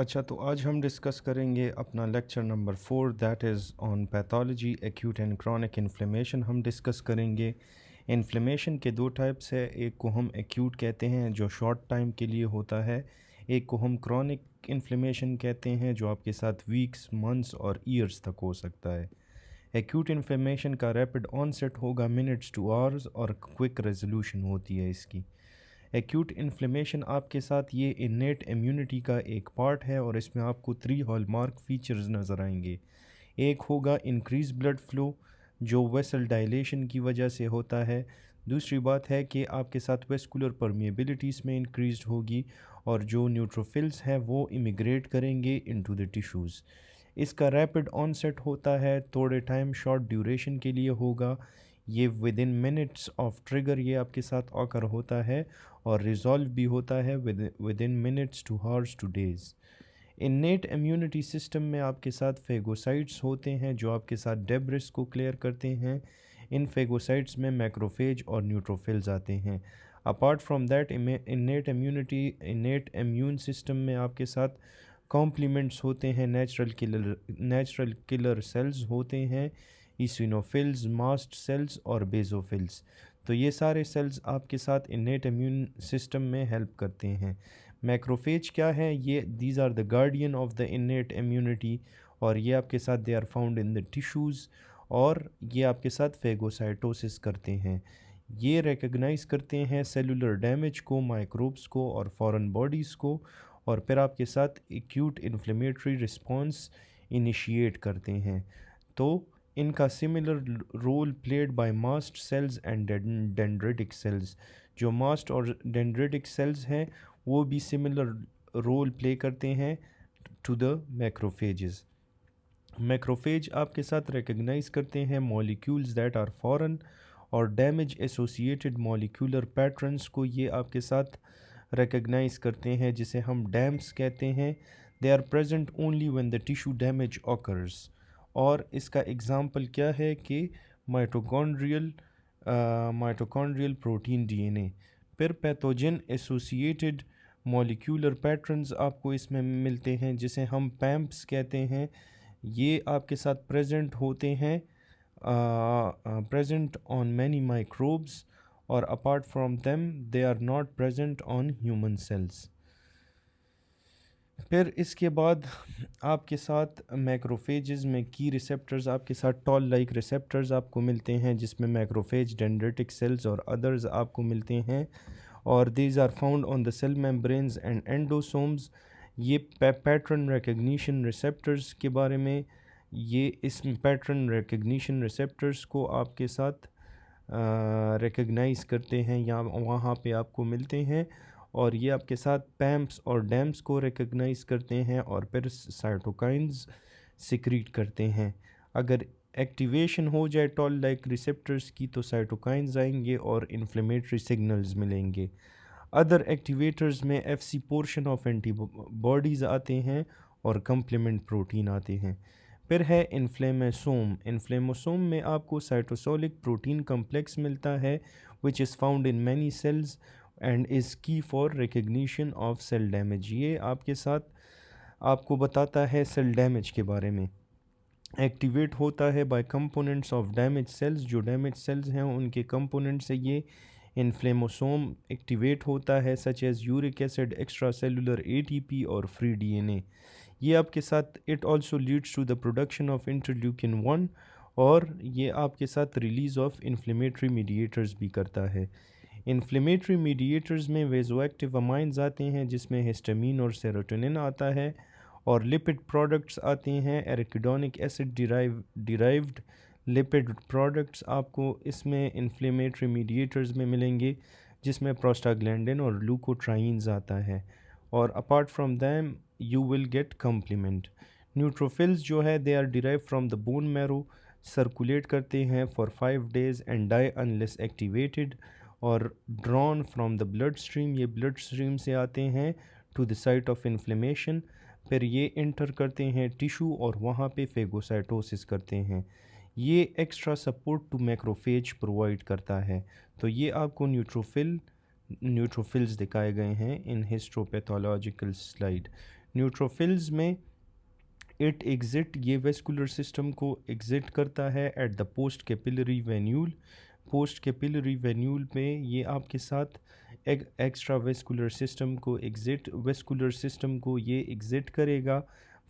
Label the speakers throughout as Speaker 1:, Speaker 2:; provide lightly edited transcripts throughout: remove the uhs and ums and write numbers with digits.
Speaker 1: अच्छा, तो आज हम डिस्कस करेंगे अपना lecture number 4 that is on pathology acute and chronic inflammation. हम डिस्कस करेंगे इन्फ्लेमेशन के दो टाइप्स है। एक को हम एक्यूट कहते हैं जो शॉर्ट टाइम के लिए होता है, एक को हम क्रॉनिक इन्फ्लेमेशन कहते हैं जो आपके साथ वीक्स, मंथ्स और ईयर्स तक हो सकता है। एक्यूट इन्फ्लेमेशन का रैपिड ऑनसेट होगा मिनट्स टू आवर्स और क्विक रेजोल्यूशन होती है इसकी। एक्यूट इन्फ्लेमेशन आपके साथ ये इन्नेट इम्यूनिटी का एक पार्ट है और इसमें आपको 3 हॉलमार्क फीचर्स नज़र आएंगे। एक होगा इंक्रीज ब्लड फ्लो जो वेसल डायलेशन की वजह से होता है। दूसरी बात है कि आपके साथ वेस्कुलर परमिएबिलिटी इसमें इंक्रीज होगी और जो न्यूट्रोफिल्स हैं वो इमिग्रेट करेंगे इनटू द टिश्यूज़। इसका रैपिड ऑनसेट होता है, थोड़े टाइम शॉर्ट ड्यूरेशन के लिए होगा। ये with in minutes of trigger ये आपके साथ ऑकर होता है और रिजॉल्व भी होता है with in minutes to hours two days. Innate immunity system में आपके साथ फेगोसाइट्स होते हैं जो आपके साथ डेब्रिस को क्लियर करते हैं। इन फेगोसाइट्स में मैक्रोफेज और न्यूट्रोफिल्स आते हैं। Apart from that innate immune system में आपके साथ कॉम्प्लीमेंट्स होते हैं, नेचुरल किलर सेल्स होते हैं, ईसिनोफिल्स, मास्ट सेल्स और बेसोफिल्स। तो ये सारे सेल्स आपके साथ इन्नेट इम्यून सिस्टम में हेल्प करते हैं। मैक्रोफेज क्या है? ये these are the guardian of the innate immunity और ये आपके साथ they are found in the tissues और ये आपके साथ फेगोसाइटोसिस करते हैं। ये रिकग्नाइज करते हैं सेलुलर डैमेज को, माइक्रोब्स को और फॉरेन बॉडीज़ को और फिर आपके साथ एक्यूट इन्फ्लेमेटरी रिस्पॉन्स इनिशिएट करते हैं। तो इनका similar role played by mast cells and dendritic cells. जो मास्ट और डेंड्रिटिक सेल्स हैं वो भी सिमिलर रोल प्ले करते हैं टू द मैक्रोफेजेस। मैक्रोफेज आपके साथ रिकग्नाइज करते हैं मॉलिक्यूल्स दैट आर फॉरेन और डैमेज एसोसिएटेड मॉलिक्यूलर पैटर्न्स को ये आपके साथ रिकग्नाइज करते हैं जिसे हम डैम्प्स कहते हैं। They are present only when the tissue damage occurs. और इसका एग्जांपल क्या है कि माइटोकॉन्ड्रियल माइटोकॉन्ड्रियल प्रोटीन डीएनए। फिर पैथोजन एसोसिएटेड मॉलिक्यूलर पैटर्न्स आपको इसमें मिलते हैं जिसे हम पैम्प्स कहते हैं। ये आपके साथ प्रेजेंट होते हैं प्रेजेंट ऑन मैनी माइक्रोब्स और apart from them they are not present on human cells. फिर इसके बाद आपके साथ मैक्रोफेजेस में की रिसेप्टर्स आपके साथ टॉल लाइक रिसेप्टर्स आपको मिलते हैं जिसमें मैक्रोफेज, डेंड्रिटिक सेल्स और अदर्स आपको मिलते हैं और these are found on the cell membranes and endosomes. ये पैटर्न रिकग्निशन रिसेप्टर्स के बारे में, ये इस पैटर्न रिकग्निशन रिसेप्टर्स को आपके साथ रिकग्नाइज करते हैं या वहाँ पे आपको मिलते हैं और ये आपके साथ पैम्प्स और डैम्प्स को रिकग्नाइज करते हैं और फिर साइटोकाइंस सिक्रीट करते हैं। अगर एक्टिवेशन हो जाए टॉल लाइक रिसेप्टर्स की तो साइटोकाइंस आएंगे और इन्फ्लेमेटरी सिग्नल्स मिलेंगे। अदर एक्टिवेटर्स में एफसी पोर्शन ऑफ एंटीबॉडीज़ आते हैं और कंप्लीमेंट प्रोटीन आते हैं। फिर है इन्फ्लेमेसोम। इन्फ्लेमेसोम में आपको साइटोसोलिक प्रोटीन कम्प्लेक्स मिलता है which is found in many cells and is key for recognition of cell damage. ये आपके साथ आपको बताता है सेल डैमेज के बारे में। एक्टिवेट होता है by components of damage cells. जो डैमेज सेल्स हैं उनके कंपोनेंट से ये इन्फ्लेमोसोम एक्टिवेट होता है such as uric acid, extra cellular ATP और फ्री डीएनए। ये आपके साथ it also leads to the production of interleukin 1 और ये आपके साथ रिलीज ऑफ इन्फ्लेमेटरी मीडिएटर्स भी करता है। इन्फ्लेमेटरी मीडिएटर्स में वेजोएक्टिव अमाइंस आते हैं जिसमें हिस्टामीन और सेरोटोनिन आता है और लिपिड प्रोडक्ट्स आते हैं arachidonic acid derived lipid products आपको इसमें इन्फ्लेमेटरी मीडिएटर्स में मिलेंगे जिसमें प्रोस्टाग्लैंडिन और लूकोट्राइन्स आता है और apart from them you will get complement. Neutrophils जो है they are derive from the bone marrow, circulate करते हैं for 5 days and die unless activated और drawn from the blood stream. ये ब्लड स्ट्रीम से आते हैं to the site of inflammation. फिर ये इंटर करते हैं टिश्यू और वहाँ पे फेगोसाइटोसिस करते हैं। ये extra support to macrophage provide करता है। तो ये आपको न्यूट्रोफिल्स दिखाए गए हैं इन हिस्टोपैथोलॉजिकल स्लाइड। न्यूट्रोफिल्स में इट एग्जिट, ये वेस्कुलर सिस्टम को एग्जिट करता है at the post capillary venule. Post capillary venule में ये आपके साथ एक्स्ट्रा वेस्कुलर सिस्टम को वेस्कुलर सिस्टम को ये एग्जिट करेगा।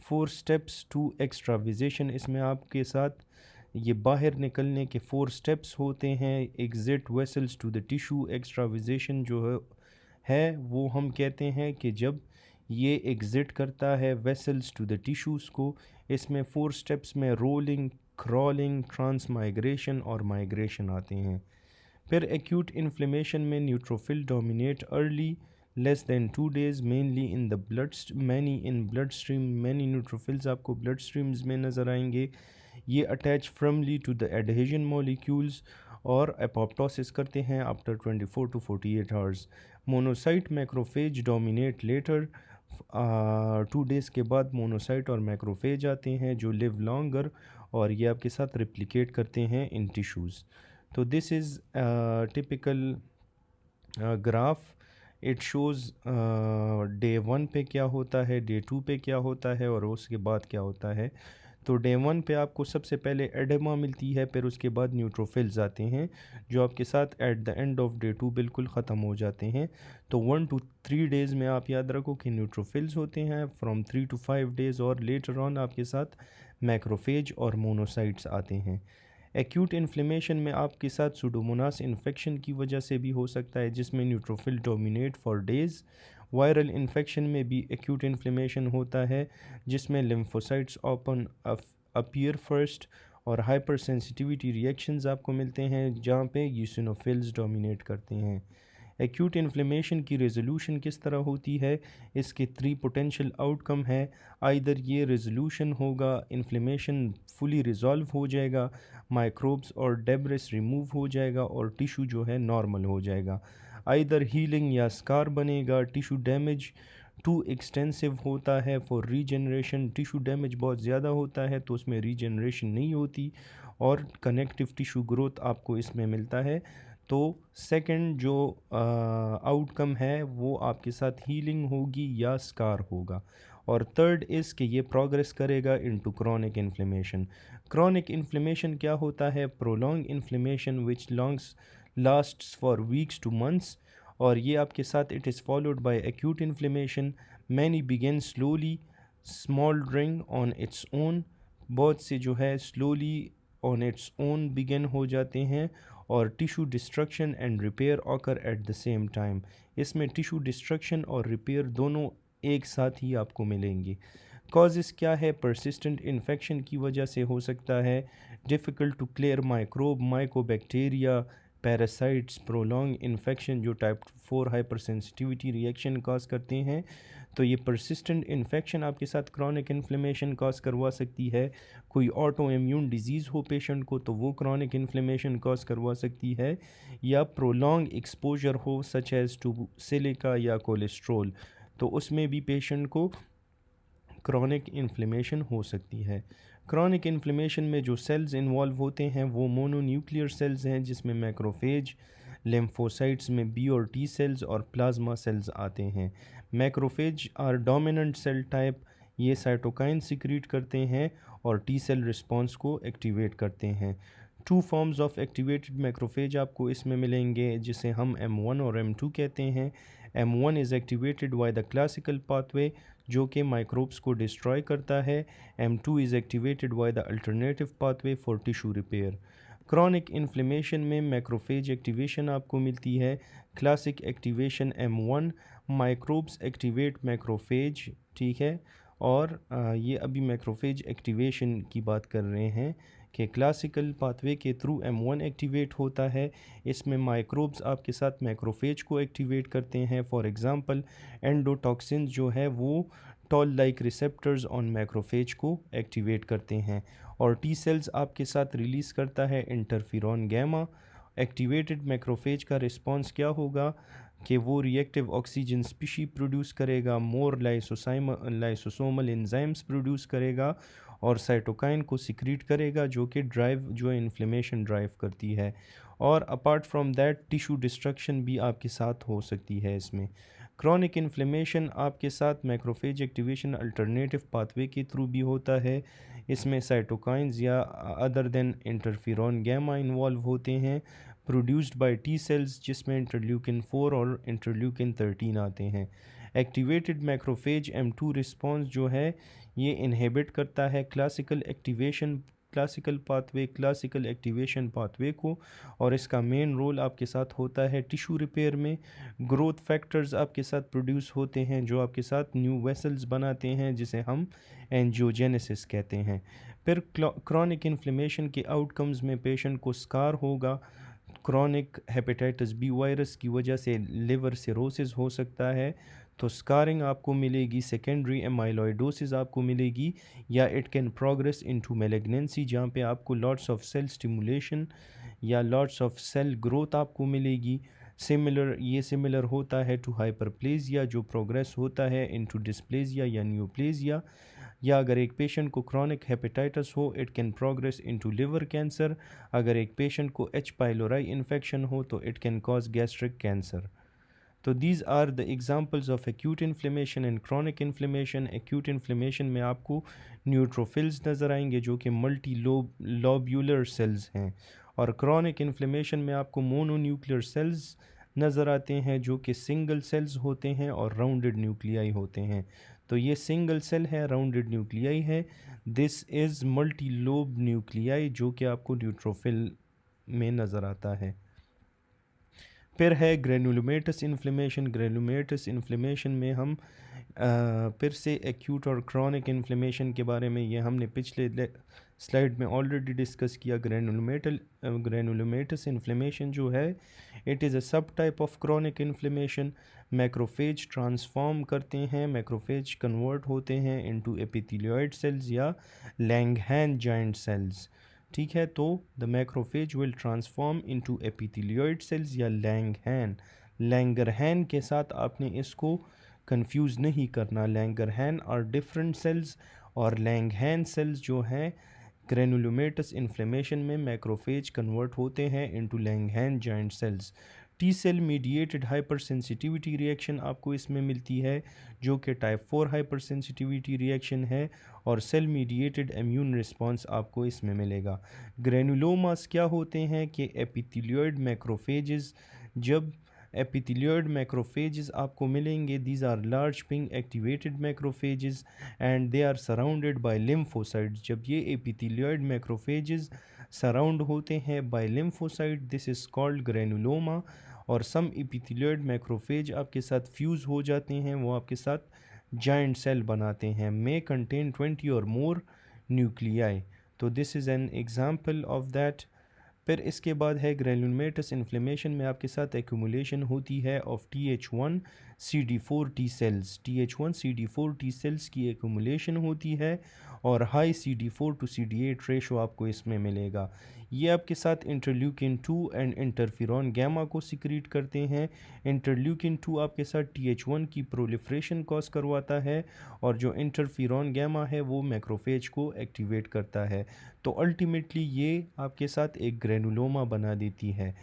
Speaker 1: 4 स्टेप्स टू एक्स्ट्राविजेशन, इसमें आपके साथ ये बाहर निकलने के 4 स्टेप्स होते हैं। Exit vessels to the tissue, extravasation जो है वो हम कहते हैं कि जब ये एग्ज़िट करता है वेसल्स टू द टिश्यूज़ को। इसमें 4 स्टेप्स में रोलिंग, क्रॉलिंग, ट्रांसमाइग्रेशन और माइग्रेशन आते हैं। फिर एक्यूट इन्फ्लेमेशन में neutrophil dominate early less than 2 days mainly in the blood stream. Many neutrophils आपको ब्लड स्ट्रीम्स में नज़र आएंगे। ये attach firmly to the adhesion molecules और एपोप्टोसिस करते हैं after 24 to 48 hours. Monocyte macrophage dominate later, 2 days के बाद मोनोसाइट और मैक्रोफेज आते हैं जो लिव लॉन्गर और ये आपके साथ रिप्लिकेट करते हैं इन टिश्यूज़। तो this is typical graph. It shows day 1 पे क्या होता है, डे 2 पे क्या होता है और उसके बाद क्या होता है। तो डे 1 पे आपको सबसे पहले एडेमा मिलती है, फिर उसके बाद न्यूट्रोफिल्स आते हैं जो आपके साथ at the end of day 2 बिल्कुल ख़त्म हो जाते हैं। तो 1 to 3 days में आप याद रखो कि न्यूट्रोफिल्स होते हैं। फ्रॉम 3 to 5 days और लेटर ऑन आपके साथ मैक्रोफेज और मोनोसाइट्स आते हैं। एक्यूट इन्फ्लेमेशन में आपके साथ सुडोमोनास इन्फेक्शन की वजह से भी हो सकता है जिसमें neutrophil dominate for days. Viral infection में भी एक्यूट इन्फ्लेमेशन होता है जिसमें लिम्फोसाइट्स ओपन अपीयर फर्स्ट और हाइपर सेंसिटिविटी रिएक्शंस आपको मिलते हैं जहाँ पे यूसिनोफिल्स डोमिनेट करते हैं। एक्यूट इन्फ्लेमेशन की रेजोल्यूशन किस तरह होती है, इसके 3 पोटेंशियल आउटकम है। आइदर ये रेजोल्यूशन होगा, इन्फ्लेमेशन फुली रिजॉल्व हो जाएगा, माइक्रोब्स और डेब्रिस रिमूव हो जाएगा और टिश्यू जो है नॉर्मल हो जाएगा। आइदर हीलिंग या स्कार बनेगा। टिश्यू डैमेज टू एक्सटेंसिव होता है फॉर रीजनरेशन, टिश्यू डैमेज बहुत ज़्यादा होता है तो उसमें रीजनरेशन नहीं होती और कनेक्टिव टिश्यू ग्रोथ आपको इसमें मिलता है। तो सेकंड जो आउटकम है वो आपके साथ हीलिंग होगी या स्कार होगा। और थर्ड इज़ कि ये प्रोग्रेस करेगा into chronic inflammation. Chronic inflammation क्या होता है, prolong inflammation which longs lasts for weeks to months. और ये आपके साथ it is followed by acute inflammation. Many begin slowly smouldering on its own, बहुत से जो है slowly on its own begin हो जाते हैं और tissue destruction and repair occur at the same time. इसमें टिश्यू डिस्ट्रक्शन और रिपेयर दोनों एक साथ ही आपको मिलेंगे। कॉजेज़ क्या है, परसिस्टेंट इन्फेक्शन की वजह से हो सकता है, difficult to clear microbe, mycobacteria, parasites, prolong infection जो type 4 hypersensitivity reaction cause करते हैं। तो ये परसिस्टेंट इन्फेक्शन आपके साथ क्रॉनिक इन्फ्लेमेशन कॉज करवा सकती है। कोई ऑटो इम्यून डिजीज़ हो पेशेंट को तो वो क्रॉनिक इन्फ्लेमेशन कॉज करवा सकती है, या प्रोलॉन्ग एक्सपोजर हो सच एज़ टू सिलिका या कोलेस्ट्रोल तो उसमें भी पेशेंट को क्रॉनिक इन्फ्लेमेशन हो सकती है। क्रॉनिक इन्फ्लेमेशन में जो सेल्स इन्वॉल्व होते हैं वो मोनोन्यूक्लियर सेल्स हैं जिसमें मैक्रोफेज, लिम्फोसाइट्स में बी और टी सेल्स और प्लाज्मा सेल्स आते हैं। Macrophage are dominant cell type, ये साइटोकाइन सिक्रीट करते हैं और टी सेल रिस्पॉन्स को एक्टिवेट करते हैं। 2 फॉर्म्स ऑफ एक्टिवेटेड मैक्रोफेज आपको इसमें मिलेंगे जिसे हम M1 और M2 कहते हैं। M1 is activated by the classical pathway जो कि माइक्रोब्स को डिस्ट्रॉय करता है। M2 is activated by the alternative pathway for tissue repair. Chronic inflammation में मैक्रोफेज एक्टिवेशन आपको मिलती है। Classic activation M1, microbes activate macrophage, ठीक है। और ये अभी मैक्रोफेज एक्टिवेशन की बात कर रहे हैं कि क्लासिकल पाथवे के थ्रू M1 एक्टिवेट होता है। इसमें माइक्रोब्स आपके साथ मैक्रोफेज को एक्टिवेट करते हैं। फॉर एग्ज़ाम्पल एंडोटॉक्सिन जो है वो toll like receptors on macrophage को एक्टिवेट करते हैं। और टी सेल्स आपके साथ रिलीज़ करता है इंटरफिरॉन गैमा। एक्टिवेटेड मैक्रोफेज का रिस्पॉन्स क्या होगा कि वो रिएक्टिव ऑक्सीजन स्पीशी प्रोड्यूस करेगा, मोर लाइसोसोमल एंजाइम्स प्रोड्यूस करेगा और साइटोकाइन को सिक्रीट करेगा जो इन्फ्लेमेशन ड्राइव करती है। और apart from that tissue destruction भी आपके साथ हो सकती है इसमें। क्रॉनिक इन्फ्लेमेशन आपके साथ मैक्रोफेज एक्टिवेशन अल्टरनेटिव पाथवे के थ्रू भी होता है। इसमें साइटोकाइंस या other than interferon gamma involve होते हैं प्रोड्यूस्ड बाय टी सेल्स, जिसमें इंटरल्यूकिन 4 और इंटरल्यूकिन 13 आते हैं। एक्टिवेटेड मैक्रोफेज M2 रिस्पॉन्स जो है ये इनहिबिट करता है क्लासिकल एक्टिवेशन पाथवे को, और इसका मेन रोल आपके साथ होता है टिश्यू रिपेयर में। ग्रोथ फैक्टर्स आपके साथ प्रोड्यूस होते हैं जो आपके साथ न्यू वेसल्स बनाते हैं, जिसे हम एंजियोजेनेसिस कहते हैं। फिर क्रॉनिक इन्फ्लेमेशन के आउटकम्स में पेशेंट को स्कार होगा। क्रॉनिक हेपेटाइटिस बी वायरस की वजह से लिवर सिरोसिस हो सकता है, तो स्कारिंग आपको मिलेगी, सेकेंडरी एमाइलॉइडोसिस आपको मिलेगी, या it can progress into malignancy जहाँ पे आपको लॉट्स ऑफ सेल स्टिमुलेशन या लॉट्स ऑफ सेल ग्रोथ आपको मिलेगी। सिमिलर होता है टू हाइपरप्लेजिया जो प्रोग्रेस होता है इनटू डिस्प्लेजिया या न्यूप्लेजिया। या अगर एक पेशेंट को क्रॉनिक हेपेटाइटिस हो it can progress into liver cancer. अगर एक पेशेंट को एच पाइलोराई इन्फेक्शन हो तो it can cause gastric cancer. तो these are the examples of acute inflammation and chronic inflammation. Acute inflammation में आपको न्यूट्रोफिल्स नज़र आएंगे जो कि मल्टी लोब्यूलर सेल्स हैं, और क्रॉनिक इन्फ्लेमेशन में आपको मोनोन्यूक्लियर सेल्स नज़र आते हैं जो कि सिंगल सेल्स होते हैं और राउंडेड न्यूक्लियाई होते हैं। तो ये सिंगल सेल है, राउंडेड न्यूक्लियाई है। This is multi lobe nuclei जो कि आपको न्यूट्रोफिल में नज़र आता है। फिर है ग्रेनुलोमेटस इन्फ्लेमेशन। ग्रेनुलोमेटस इन्फ्लेमेशन में हम फिर से एक्यूट और क्रॉनिक इन्फ्लेमेशन के बारे में ये हमने पिछले स्लाइड में ऑलरेडी डिस्कस किया। ग्रेनुलोमेटस इन्फ्लेमेशन जो है इट इज़ अ सब type of chronic inflammation. Macrophage transform करते हैं, मैक्रोफेज कन्वर्ट होते हैं इनटू एपिथेलियोइड सेल्स या लैंगहैन जाइंट सेल्स। ठीक है, तो the macrophage will transform into epithelioid cells या लैंगहैन। लैंगरहैन के साथ आपने इसको कंफ्यूज नहीं करना। लैंगरहैन आर डिफरेंट सेल्स, और लैंगहैन सेल्स जो हैं ग्रेनुलोमेटस इन्फ्लेमेशन में मैक्रोफेज कन्वर्ट होते हैं into Langhans giant cells. T cell mediated hypersensitivity reaction आपको इसमें मिलती है जो कि टाइप 4 हाइपर सेंसिटिविटी रिएक्शन है, और सेल मीडिएटेड इम्यून रिस्पॉन्स आपको इसमें मिलेगा। ग्रेनुलोमास क्या होते हैं कि एपिथेलियोइड मैक्रोफेजेस, जब एपिथेलियोइड मैक्रोफेजेस आपको मिलेंगे, these are large pink activated macrophages and they are surrounded by lymphocytes. जब ये एपिथेलियोइड मैक्रोफेजेस सराउंड होते हैं by lymphocyte, this is called granuloma. और सम एपिथेलियोइड मैक्रोफेज आपके साथ फ्यूज़ हो जाते हैं, वो आपके साथ जाइंट सेल बनाते हैं, मे कंटेन 20 और मोर न्यूक्लियाई। तो this is an example of that. फिर इसके बाद है ग्रेनुलोमेटस इन्फ्लेमेशन में आपके साथ एक्यूमुलेशन होती है of TH1 CD4 T cells. TH1 CD4 T cells की एक्यूमुलेशन होती है, और high CD4 to CD8 ratio आपको इसमें मिलेगा। ये आपके साथ इंटरल्यूकिन 2 एंड इंटरफेरॉन गैमा को सिक्रीट करते हैं। इंटरल्यूकिन 2 आपके साथ TH1 की प्रोलिफरेशन कॉज करवाता है, और जो इंटरफेरॉन गैमा है वो मैक्रोफेज को एक्टिवेट करता है। तो अल्टीमेटली ये आपके साथ एक ग्रेनुलोमा बना देती है।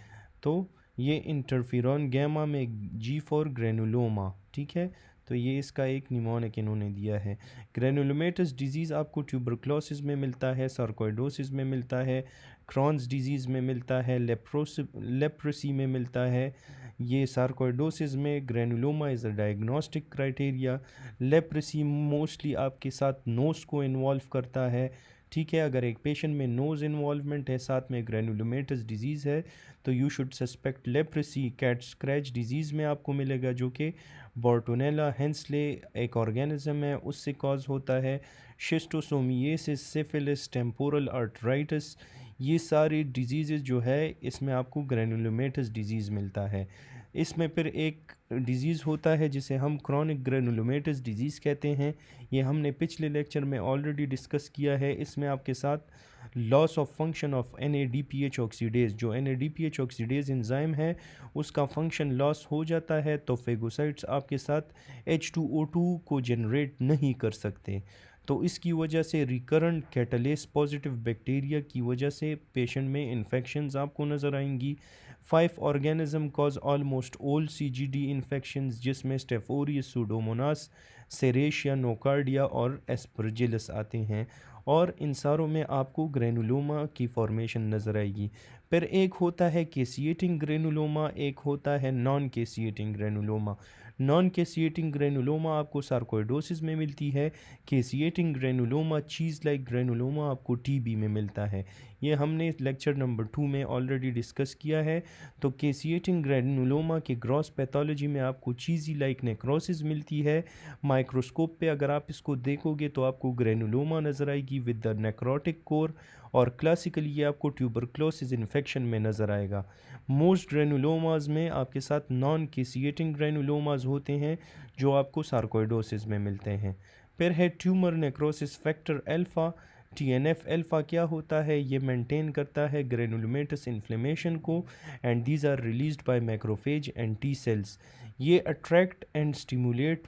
Speaker 1: तो ये इंटरफेरॉन गैमा में G फॉर ग्रेनुलोमा, ठीक है। तो ये इसका एक निमोनिक इन्होंने दिया है। ग्रेनुलोमेटस डिजीज़ आपको ट्यूबरक्लोसिस में मिलता है, सार्कोइडोसिस में मिलता है, क्रॉन्स डिजीज़ में मिलता है, लेप्रेसी में मिलता है। ये सार्कोइडोसिस में granuloma is a diagnostic criteria. Leprosy mostly आपके साथ नोज़ को इन्वॉल्व करता है, ठीक है। अगर एक पेशेंट में नोज़ इन्वॉल्वमेंट है साथ में ग्रेनुलोमेटस डिजीज़ है तो you should suspect leprosy. Cat scratch disease में आपको मिलेगा जो कि बोर्टोनेला हेंसले एक ऑर्गेनिज्म है उससे कॉज होता है। शिस्टोसोमियासिस, सिफिलिस, टेम्पोरल आर्थराइटिस, ये सारी डिजीज़ जो है इसमें आपको ग्रेनुलोमेटस डिजीज़ मिलता है। इसमें फिर एक डिज़ीज़ होता है जिसे हम क्रॉनिक ग्रेनुलोमेटस डिजीज़ कहते हैं। ये हमने पिछले लेक्चर में ऑलरेडी डिस्कस किया है। इसमें आपके साथ loss of function of NADPH oxidase, जो NADPH ऑक्सीडेज एंजाइम है उसका फंक्शन लॉस हो जाता है, तो फेगोसाइट्स आपके साथ H2O2 को जनरेट नहीं कर सकते। तो इसकी वजह से रिकरेंट कैटलेस पॉजिटिव बैक्टीरिया की वजह से पेशेंट में इन्फेक्शंस आपको नज़र आएंगी। 5 organism cause almost all CGD infections, जिसमें स्टेफोरियस, सूडोमोनास, सेरेशिया, नोकार्डिया और एस्परजिलस आते हैं, और इन सारों में आपको ग्रेनुलोमा की फॉर्मेशन नज़र आएगी। फिर एक होता है केसिएटिंग ग्रेनुलोमा, एक होता है नॉन केसिएटिंग ग्रेनुलोमा। नॉन केसिएटिंग ग्रेनुलोमा आपको सार्कोइडोसिस में मिलती है। केसिएटिंग ग्रेनुलोमा, चीज़ लाइक ग्रेनुलोमा, आपको TB में मिलता है। ये हमने लेक्चर नंबर 2 में ऑलरेडी डिस्कस किया है। तो केसिएटिंग ग्रेनुलोमा के ग्रॉस पैथोलॉजी में आपको चीज़ी लाइक नेक्रोसिस मिलती है। माइक्रोस्कोप पे अगर आप इसको देखोगे तो आपको ग्रेनुलोमा नज़र आएगी विद द नेक्रोटिक कोर, और क्लासिकली ये आपको ट्यूबरक्लोसिस इन्फेक्शन में नज़र आएगा। मोस्ट ग्रेनुलोमाज में आपके साथ नॉन केसिएटिंग ग्रेनुलोमाज होते हैं जो आपको सार्कोइडोसिस में मिलते हैं। फिर है tumour necrosis factor alpha. TNF alpha क्या होता है? ये मेंटेन करता है ग्रेनुलोमेटस इन्फ्लेमेशन को, and these are released by macrophage and T cells. ये अट्रैक्ट एंड स्टिमुलेट,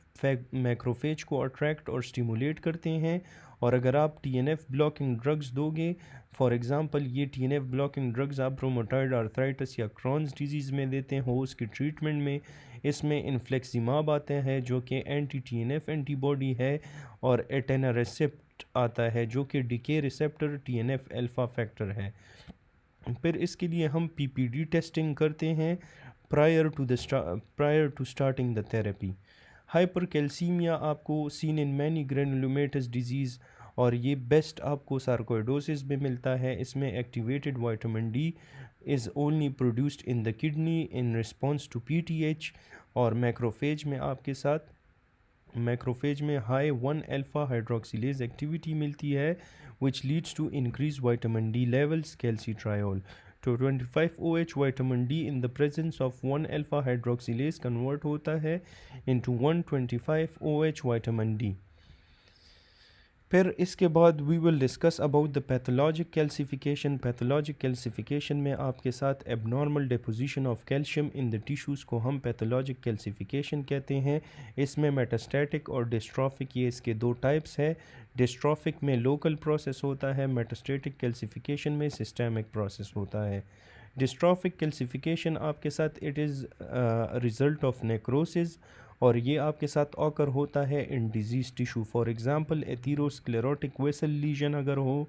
Speaker 1: मैक्रोफेज को अट्रैक्ट और स्टिमुलेट करते हैं। और अगर आप TNF ब्लॉकिंग ड्रग्स दोगे, फॉर एग्जांपल ये TNF ब्लॉकिंग ड्रग्स आप रोमेटॉइड आर्थराइटिस या क्रॉन्स डिजीज़ में देते हो, उसकी ट्रीटमेंट में इसमें इन्फ्लेक्सिमाब आते हैं जो कि एंटी TNF एंटीबॉडी है, और एटेनरेसेप्ट आता है जो कि decoy receptor TNF alpha factor है। फिर इसके लिए हम PPD टेस्टिंग करते हैं prior to starting the therapy. Hypercalcaemia आपको seen in many granulomatous disease, और ये बेस्ट आपको सार्कोइडोसिस में मिलता है। इसमें activated vitamin D is only produced in the kidney in response to PTH, और मैक्रोफेज में आपके साथ मैक्रोफेज में हाई 1 अल्फ़ा हाइड्रोक्सिलेज एक्टिविटी मिलती है which leads to increased vitamin D levels, calcitriol. तो 25OH vitamin D in the presence of 1 alpha hydroxylase convert होता है into 125OH vitamin D। फिर इसके बाद we will discuss about the pathologic calcification. Pathologic calcification में आपके साथ abnormal deposition of calcium in the tissues को हम पैथोलॉजिक कैल्सिफिकेशन कहते हैं। इसमें मेटास्टैटिक और डिस्ट्रॉफिक, ये इसके दो टाइप्स है। डिस्ट्रॉफिक में लोकल प्रोसेस होता है, मेटास्टैटिक कैल्सिफिकेशन में सिस्टेमिक प्रोसेस होता है। डिस्ट्रॉफिक कैल्सिफिकेशन आपके साथ it is result of necrosis, और ये आपके साथ ऑकर होता है in disease tissue. For example atherosclerotic vessel lesion अगर हो,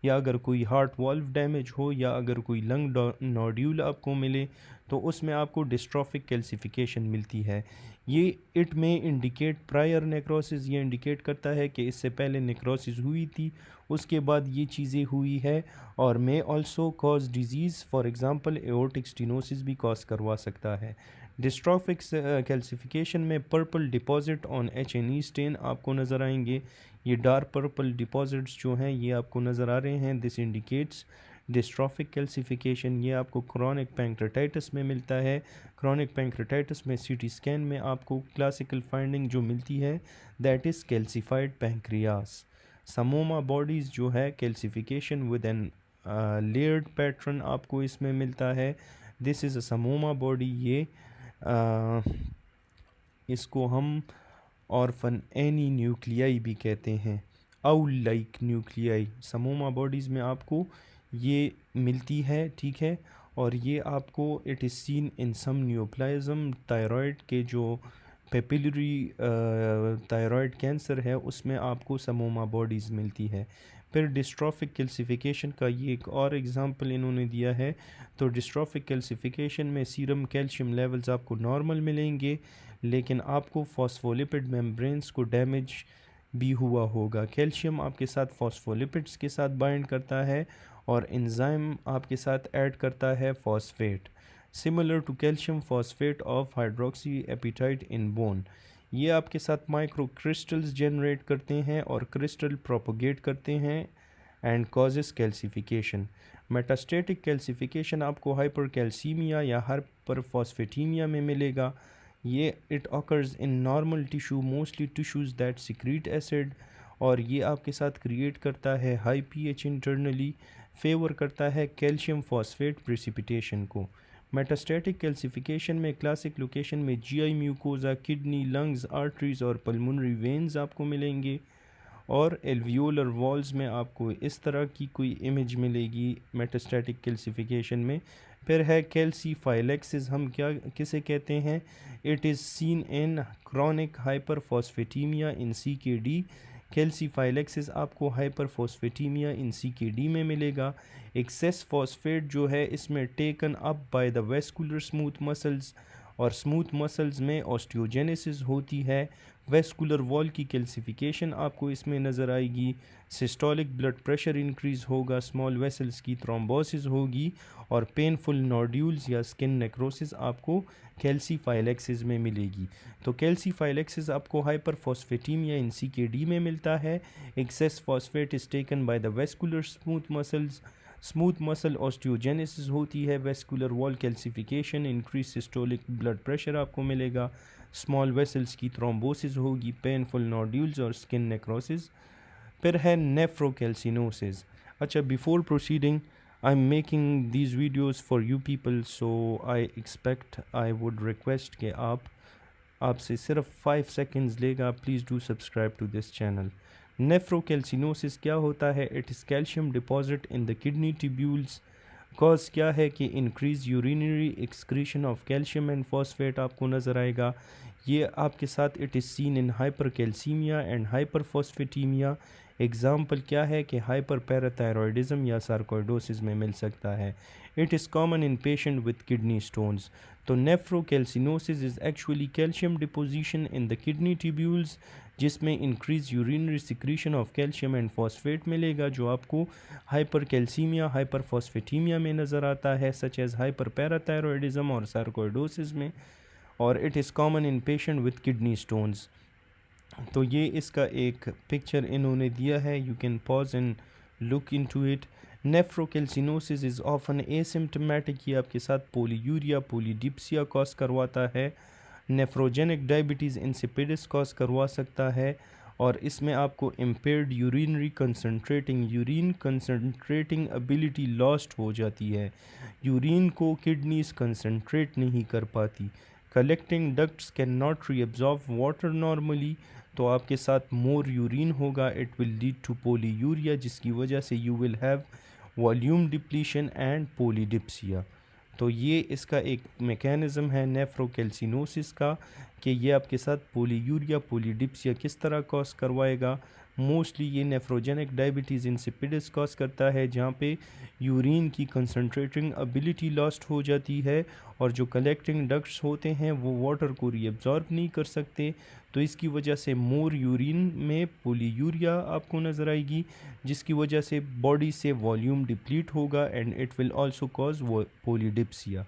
Speaker 1: या अगर कोई हार्ट वाल्व डैमेज हो, या अगर कोई लंग नोड्यूल आपको मिले, तो उसमें आपको डिस्ट्रॉफिक कैल्सिफिकेशन मिलती है। ये इट में इंडिकेट प्रायर नेक्रोसिस, ये इंडिकेट करता है कि इससे पहले नेक्रोसिस हुई थी, उसके बाद ये चीज़ें हुई है, और may also cause disease, for example aortic stenosis भी कॉज करवा सकता है। डिस्ट्रॉफिक कैल्सिफिकेशन में purple deposit on H&E stain आपको नज़र आएंगे। ये डार्क पर्पल डिपॉजिट्स जो हैं ये आपको नज़र आ रहे हैं, दिस इंडिकेट्स डिस्ट्रॉफिक कैल्सिफिकेशन। ये आपको क्रॉनिक पैंक्रेटाइटिस में मिलता है। क्रॉनिक पैंक्रेटाइटिस में CT स्कैन में आपको क्लासिकल फाइंडिंग जो मिलती है that is calcified pancreas. Psammoma bodies जो है calcification with an layered pattern आपको इसमें मिलता है। This is a psammoma body. ये इसको हम ऑर्फन एनी न्यूक्लियाई भी कहते हैं, owl like nuclei. Psammoma bodies में आपको ये मिलती है, ठीक है। और ये आपको it is seen in some neoplasm, thyroid के जो पेपिलरी थायराइड कैंसर है उसमें आपको समोमा बॉडीज़ मिलती है। फिर डिस्ट्रॉफिक कैल्सिफिकेशन का ये एक और एग्ज़ाम्पल इन्होंने दिया है। तो डिस्ट्रॉफिक कैल्सिफिकेशन में सीरम कैल्शियम लेवल्स आपको नॉर्मल मिलेंगे, लेकिन आपको फॉस्फोलिपिड मेम्ब्रेन्स को डैमेज भी हुआ होगा। कैल्शियम आपके साथ फॉस्फोलिपिड्स के साथ बाइंड करता है, और एंजाइम आपके साथ ऐड करता है phosphate, similar to calcium phosphate of hydroxy apatite in bone. ये आपके साथ माइक्रो क्रिस्टल्स जनरेट करते हैं और क्रिस्टल प्रोपोगेट करते हैं and causes calcification. Metastatic calcification आपको हाइपरकैल्सीमिया या हाइपरफॉस्फेटीमिया में मिलेगा। ये it occurs in normal tissue, mostly tissues that secrete acid, और ये आपके साथ क्रिएट करता है हाई pH इंटरनली, फेवर करता है कैल्शियम फॉस्फेट प्रेसिपिटेशन को। मेटास्टैटिक कैल्सिफिकेशन में क्लासिक लोकेशन में GI mucosa, kidney, lungs, arteries और पल्मोनरी वेन्स आपको मिलेंगे, और एल्वियोलर वॉल्स में आपको इस तरह की कोई इमेज मिलेगी मेटास्टैटिक कैल्सिफिकेशन में। फिर है कैल्सीफाइलेक्सिस, हम क्या किसे कहते हैं? It is seen in chronic hyperphosphataemia in CKD। Calciphylaxis आपको हाइपरफॉस्फेटीमिया इन CKD में मिलेगा। एक्सेस फॉस्फेट जो है इसमें taken up by the vascular smooth muscles, और स्मूथ मसल्स में ऑस्टियोजेनेसिस होती है। वेस्कुलर वॉल की कैल्सिफिकेशन आपको इसमें नज़र आएगी। सिस्टोलिक ब्लड प्रेशर इंक्रीज़ होगा, स्मॉल वेसल्स की थ्रोम्बोसिस होगी, और पेनफुल नोड्यूल्स या स्किन नेक्रोसिस आपको कैल्सीफाइलेक्सिस में मिलेगी। तो कैल्सीफाइलेक्सिस आपको हाइपरफॉस्फेटीमिया इन CKD में मिलता है। Excess phosphate is taken by the vascular smooth muscles, smooth muscle osteogenesis होती है, vascular wall calcification, increase systolic blood pressure आपको मिलेगा, स्मॉल वेसल्स की थ्रोम्बोसिस होगी, पेनफुल नोड्यूल्स और स्किन नेक्रोसिस। फिर है नेफ्रोकैल्सिनोसिस। अच्छा, before proceeding, I am making these videos for you people, so I would request कि आपसे सिर्फ 5 सेकेंड्स लेगा। Please do subscribe to this channel. Nephrocalcinosis क्या होता है? It is calcium deposit in the kidney tubules. Cause क्या है कि increase urinary excretion of calcium and phosphate आपको नज़र आएगा। ये आपके साथ it is seen in hypercalcaemia and hyperphosphataemia. Example क्या है कि हाइपर पैराथायरॉयडिज्म या सार्कोइडोसिस में मिल सकता है। It is common in patient with kidney stones. तो nephrocalcinosis is actually calcium deposition in the kidney tubules, जिसमें increase urinary secretion of calcium and phosphate मिलेगा, जो आपको हाइपर कैल्सीमिया हाइपर फॉस्फेटीमिया में नज़र आता है, सच एज हाइपर पैराथायरॉयडिज्म और सार्कोइडोसिस में। और it is common in patient with kidney stones. तो ये इसका एक पिक्चर इन्होंने दिया है, you can pause and look into it. Nephrocalcinosis is often asymptomatic, ये आपके साथ पोलीयूरिया पोलीडिप्सिया कॉज करवाता है। नेफ्रोजेनिक डायबिटीज़ इंसिपिडिस कॉज करवा सकता है, और इसमें आपको impaired urinary urine concentrating ability lost हो जाती है। यूरिन को किडनीज कंसनट्रेट नहीं कर पाती। Collecting ducts can not reabsorb water normally, तो आपके साथ मोर यूरिन होगा, it will lead to polyuria, जिसकी वजह से you will have volume depletion and polydipsia. तो ये इसका एक मेकैनिज़म है नेफ्रोकैल्सिनोसिस का, कि ये आपके साथ पोलीयूरिया पोलीडिप्सिया किस तरह कॉज करवाएगा। मोस्टली ये नेफ्रोजेनिक डायबिटीज़ इंसिपिडिस कॉज करता है, जहाँ पे यूरिन की कंसनट्रेटिंग एबिलिटी लॉस्ट हो जाती है, और जो कलेक्टिंग डक्ट्स होते हैं वो वाटर को रीअब्जॉर्ब नहीं कर सकते। तो इसकी वजह से मोर यूरिन में पोलीयूरिया आपको नज़र आएगी, जिसकी वजह से बॉडी से वॉल्यूम डिप्लीट होगा, and it will also cause polydipsia.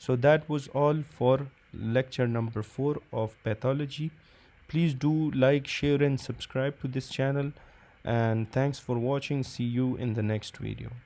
Speaker 1: So that was all for lecture number 4 of pathology. Please do like, share and subscribe to this channel, and thanks for watching. See you in the next video.